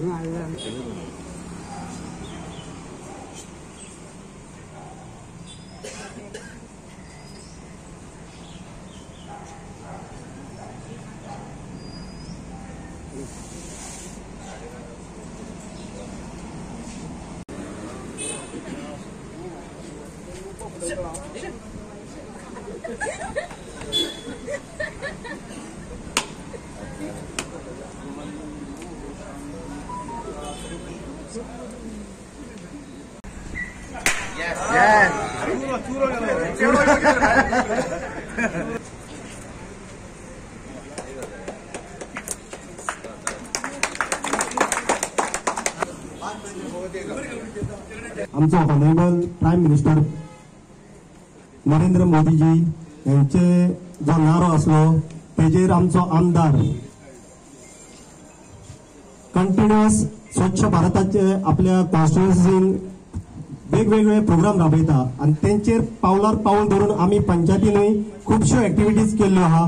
आमचो honourable prime minister Narendra Modiji यांचे जो नारो असलो तेजेर आमचो आमदार कंटिन्युअस स्वच्छ भारताचे आपल्या कॉन्स्टिट्युएन्सीन वेगवेगळे प्रोग्राम राबयता आणि तेंचेर पावलार पाऊल धरून आम्ही पंचायतीनूय खुबश्यो एक्टिविटीज केल्ल्यो आहा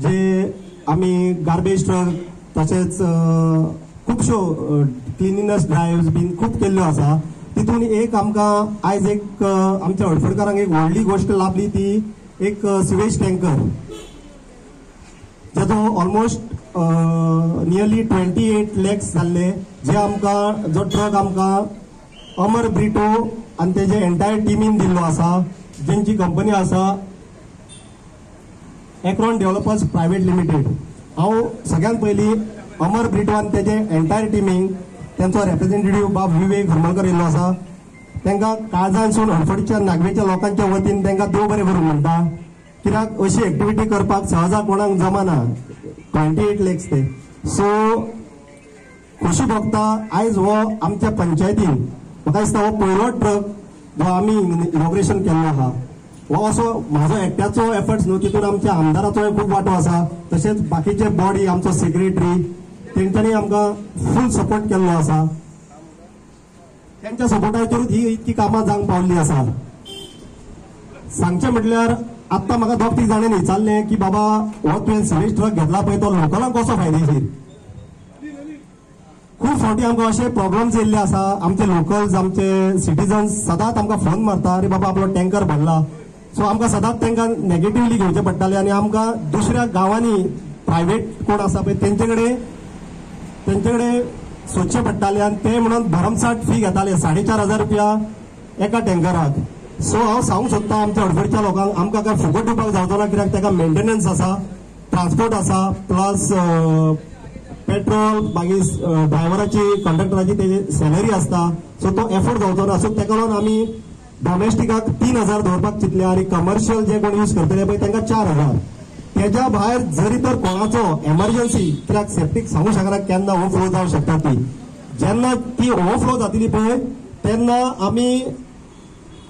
जे आम्ही गार्बेज ट्रक तशेंच खुबश्यो क्लिनिनेस ड्रायव्स बीन खूब केल्ल्यो आसा. तितून एक आमकां आयज एक आमच्या हडफडकारांक एक व्हडली गोष्ट लाभली ती एक sewage tanker Jeju almost nearly 28 lakhs जाल्ले जे आमकां जो ट्रक आमकां अमर ब्रिटो आणि तेजे एंटायर टिमीन दिल्लो आसा जेंची कंपनी आसा एक्रोन डेव्हलपर्स प्रायवेट लिमिटेड. हांव सगळ्यात पयलीं अमर ब्रिटो आणि तेजे एंटायर टिमीक त्यांचो रिप्रेझेंटेटिव्ह बाब विवेक हरमलकर येयल्लो आसा तांकां काळजानसून हडफडीच्या नागवेच्या लोकांच्या वतीन तांकां देव बरें करूं म्हणटा. कित्याक अशी एक्टिविटी करपाक सहजा कोणाक जमना 28 lakhs ते. सो खोशी भोगता आयज हो आमच्या पंचायतीन म्हाका दिसता हो पयलो ट्रक जो आमी इनॉग्रेशन केल्लो आहा. हो असो म्हाजो एकट्याचो एफर्ट्स न्हू, तितून आमच्या आमदाराचोय खूब वांटो आसा. तशेंच बाकीचे बॉडी आमचो सेक्रेटरी तेंच्यांनी आमकां फूल सपोर्ट केल्लो आसा. त्यांच्या सपोर्टाचेरूच ही इतकी कामां जावंक पावल्ली आसा. सांगचें म्हटल्यार आत्तां म्हाका 2-3 जाणांनी विचारलें की बाबा हो तुवें सिवेज ट्रक घेतला पळय तो लोकलांक कसो फायदेशीर. खूब फावटी आमकां अशे प्रॉब्लम्स येयल्ले आसा. आमचे लोकल्स आमचे सिटीजन्स सदांच आमकां फोन मारता अरे बाबा आपलो टँकर भरला. सो आमकां सदांच तांकां नेगेटिव्हली घेवचें पडटालें आणि आमकां दुसऱ्या गांवांनी प्रायव्हेट कोण आसा पळय तेंचे कडेन सोदचें पडटालें आणि ते म्हणून भरमसाट फी घेताले 4,500 रुपया एका टँकराक. सो हांव सांगूंक सोदता आमच्या हडफडच्या लोकांक आमकां काय फुकट दिवपाक जावचो ना, कित्याक ताका मेंटेनन्स आसा, ट्रान्सपोर्ट आसा, प्लस पेट्रोल मागीर ड्रायव्हराची कंडक्टराची तेजी सॅलरी आसता. सो तो एफोर्ड जावचो ना. सो ताका लागून आमी डॉमेस्टिकाक 3,000 दवरपाक चिंतले आणि कमर्शियल जे कोण यूज करतले पळय तांकां 4,000. त्याच्या भायर जरी तर कोणाचो एमर्जन्सी कित्याक सेप्टीक सांगू शकना केन्ना ओवरफ्लो जावंक शकता ती, जेन्ना ती ओवरफ्लो जातली पळय तेन्ना आमी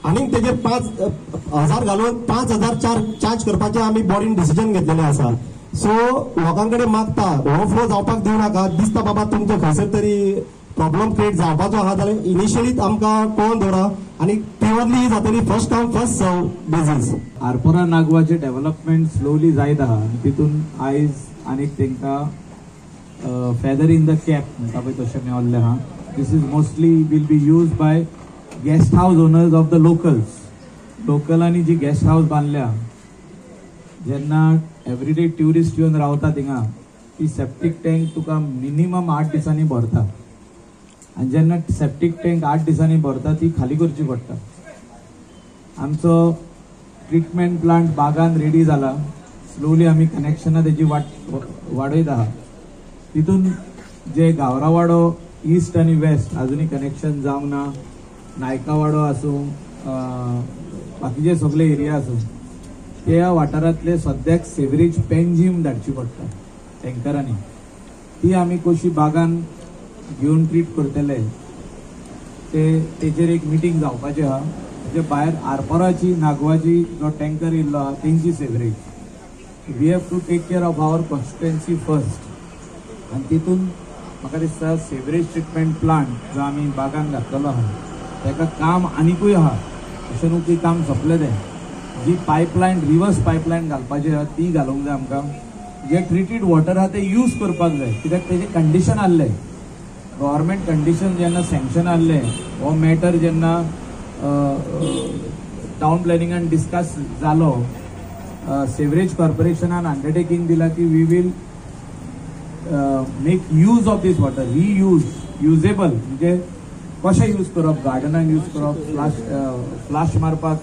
आनीक तेजेर 5,000 घालून 5,000 चार्ज करपाचें आमी बॉडीन डिसिजन घेतलेलें आसा. सो लोकां कडेन मागता ओवरफ्लो जावपाक दिवं नाका. दिसता बाबा तुमचो खंयसर तरी प्रॉब्लम क्रिएट जावपाचो आहा जाल्यार इनिशियलीच आमकां कळोवन दवरा आणि प्युअरली जातली first come first serve basis. Arpora नागवाचे डेव्हलपमेंट स्लोली जायत आहा आणि तितून आयज आनीक तांकां फेदर इन द कॅप म्हणटा पळय तशें मेळिल्लें आहा. This is mostly will be use by guest house owners of the locals. लोकलांनी जी गेस्ट हाऊस बांदल्या जेन्ना एवरीडे ट्युरिस्ट येवन रावता थिंगा ती सेप्टीक टँक तुका मिनिमम 8 दिसांनी भरता आणि जेन्ना सेप्टीक टँक 8 दिसांनी भरता ती खाली करची पडटा. आमचो ट्रिटमेंट प्लांट बागान रेडी जाला. स्लोली आमी कनेक्शनां तेजी वाडयत आहा. तितून जे गावरावाडो ईस्ट आणि वेस्ट अजूनही कनेक्शन जावंक ना. नायकावाडो आसूं बाकीचे सगळे एरिया आसूं त्या वाठारांतले सद्याक सेवरेज पेंजीम धाडची पडटा टँकरांनी. ती आमी कशी बागान घेवन ट्रीट करतले तेचेर एक मिटींग जावपाचें आहा. तेजे भायर आरपोराची नागवाची जो टँकर येयल्लो आहा तेंची sewerage we have to take care of our constituency first. आनी तितून म्हाका दिसता सेवरेज ट्रिटमेंट प्लांट जो आमी बागान घातलेलो आहा ताका काम आनीकूय आहा. अशें न्हू की काम सोंपलें तें. जी पायपलायन रिवर्स पायपलायन घालपाची आहा ती घालूंक जाय आमकां. जे ट्रिटीड वॉटर आहा ते यूज करपाक जाय कित्याक तेजे कंडिशन आसलें गव्हर्मेंट कंडिशन जेन्ना सँक्शन आहले हो मॅटर जेन्ना टाउन प्लॅनिंगान डिस्कस जालो, सेवरेज कॉर्पोरेशनान अंडरटेकिंग दिला की we will make use of this water, usable म्हणजे कशें यूज करप, गार्डनाक यूज करप, फ्लाश मारपाक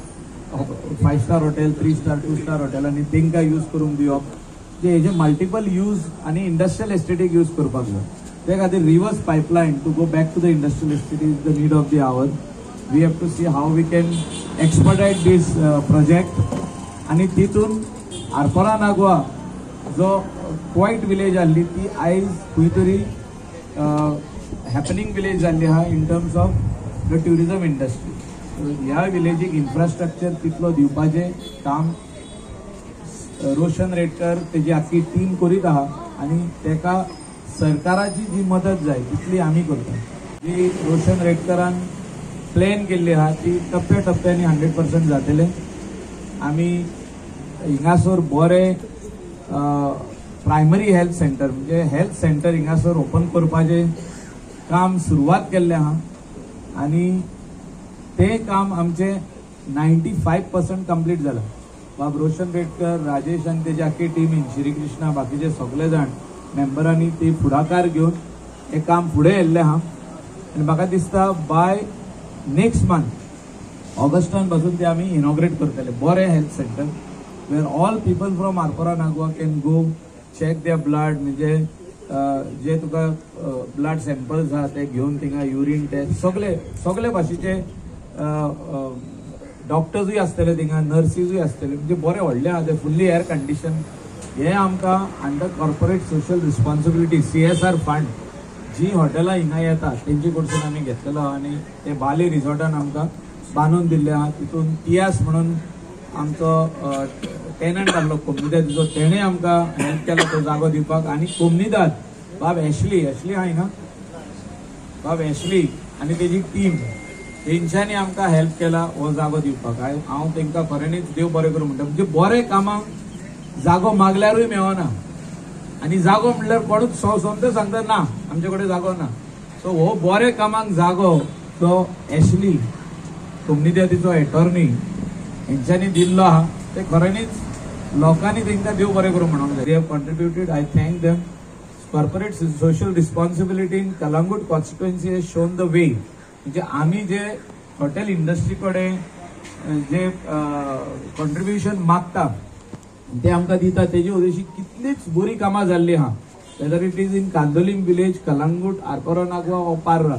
5 स्टार हॉटेल, 3 स्टार 2 स्टार हॉटेलांनी तांकां यूज करूंक दिवप, जे हेजे मल्टिपल यूज आनी इंडस्ट्रियल एस्टेटीक यूज करपाक जाय. ते खातीर reverse pipeline to go back to the industrial estate is the need of the hour. We have to see how we can expedite this project. आनी तितून आरपोरा नागवा जो क्वायट विलेज आहली ती आयज खंय तरी हॅपनिंग विलेज जाल्ली आहा in terms of the tourism industry. ह्या विलेजीक इन्फ्रास्ट्रक्चर तितलो दिवपाचें काम रोशन रेडकर तेजी आख्खी टीम करीत आहा आनी तेका सरकाराची जी मदत जाय तितली आमी करता. जी रोशन रेडकरान प्लॅन केल्ली आहा ती टप्प्या टप्प्यांनी 100% जातले. आमी हिंगासर बरे प्रायमरी हेल्थ सेंटर म्हणजे हेल्थ सेंटर हिंगासर ओपन करपाचें काम सुरवात केल्लें आहा आनी तें काम आमचें 95% कंप्लीट जालां. बाब रोशन रेडकर, राजेश आनी तेजी आख्खी टीमीन, श्रीकृष्णा, बाकीचे सगळे जाण मेंबरांनी ते फुडाकार घेवन हें काम फुडें व्हेल्लें आहा. आनी म्हाका दिसता बाय नेक्स्ट मंथ ऑगस्टान पासून ते आमी इनॉग्रेट करतले. बरें health centre where all people from Arpora Nagoa can go check their blood, म्हणजे जे तुका ब्लड सॅम्पल्स आहा ते घेवन थिंगा युरीन टेस्ट सगळे भाशेचे डॉक्टर्सूय आसतले थिंगा, नर्सीसूय आसतले, म्हणजे बरें व्हडलें आहा ते फुल्ली एअर कंडिशन. हे आमकां under corporate social responsibility CSR fund जी हॉटेलां हिंगा येतात तेंचे कडसून आमी घेतलेलो आहा आनी ते बाली रिसॉर्टान आमकां बांदून दिल्ले आहा. तितून तियास म्हणून आमचो टेनंट आहलो कोमनिदादीचो, तेणें आमकां हेल्प केलो तो जागो दिवपाक. आनी कोमनिदाद बाब ॲशली आहा हिंगा, बाब ॲशली आनी तेजी टीम तेंच्यांनी आमकां हेल्प केला हो जागो दिवपाक. हांव तांकां खऱ्यांनीच देव बरें करूं म्हणटा. म्हणजे बरें कामाक जागो मागल्यारूय मेळना आनी जागो म्हणल्यार कोणूच सोमते सांगता ना आमचे कडेन जागो ना. सो हो बरें कामाक जागो तो ॲशली कोमनिदादीचो एटॉर्नी हेंच्यांनी दिल्लो आहा. ते खऱ्यांनीच लोकांनी तांकां देव बरें करूं म्हणूंक जाय. They have contributed. I thank them. Corporate social responsibility in Calangute constituency has shown the way. म्हणजे आम्ही जे हॉटेल इंडस्ट्री कडेन जे कॉन्ट्रिब्युशन मागता ते आमकां दिता. तेजी अशी कितलीच बरी कामां जाल्ली आहा. Whether it is in Candolim village, Calangute, Arpora Nagoa or Parra,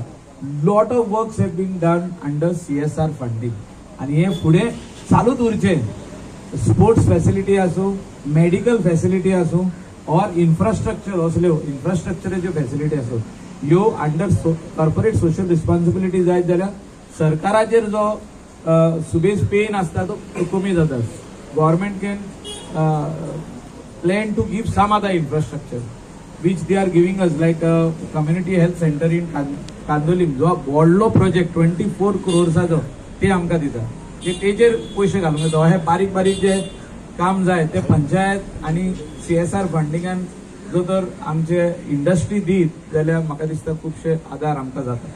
lot of works have been done under CSR funding. आनी हे फुडें चालूच उरचें. स्पोर्ट्स फॅसिलिटी आसूं, मेडिकल फॅसिलिटी आसूं ऑर इन्फ्रास्ट्रक्चर, असल्यो इन्फ्रास्ट्रक्चराच्यो फॅसिलिटी आसूं, ह्यो अंडर कॉर्पोरेट सोशल रिस्पॉन्सिबिलिटी जायत जाल्यार सरकाराचेर जो सुबेज पेन आसता तो कमी जाता. Government can plan to give some other infrastructure which they are giving us, like a community health center in Candolim, जो व्हडलो प्रोजेक्ट 24 crores ते आमकां दिता. तेजेर पयशे घालूंक येता. हे बारीक बारीक जे काम जाय ते पंचायत आनी CSR फंडिंगान जो तर आमचे इंडस्ट्री दीत जाल्यार म्हाका दिसता खुबशे आदार आमकां जाता.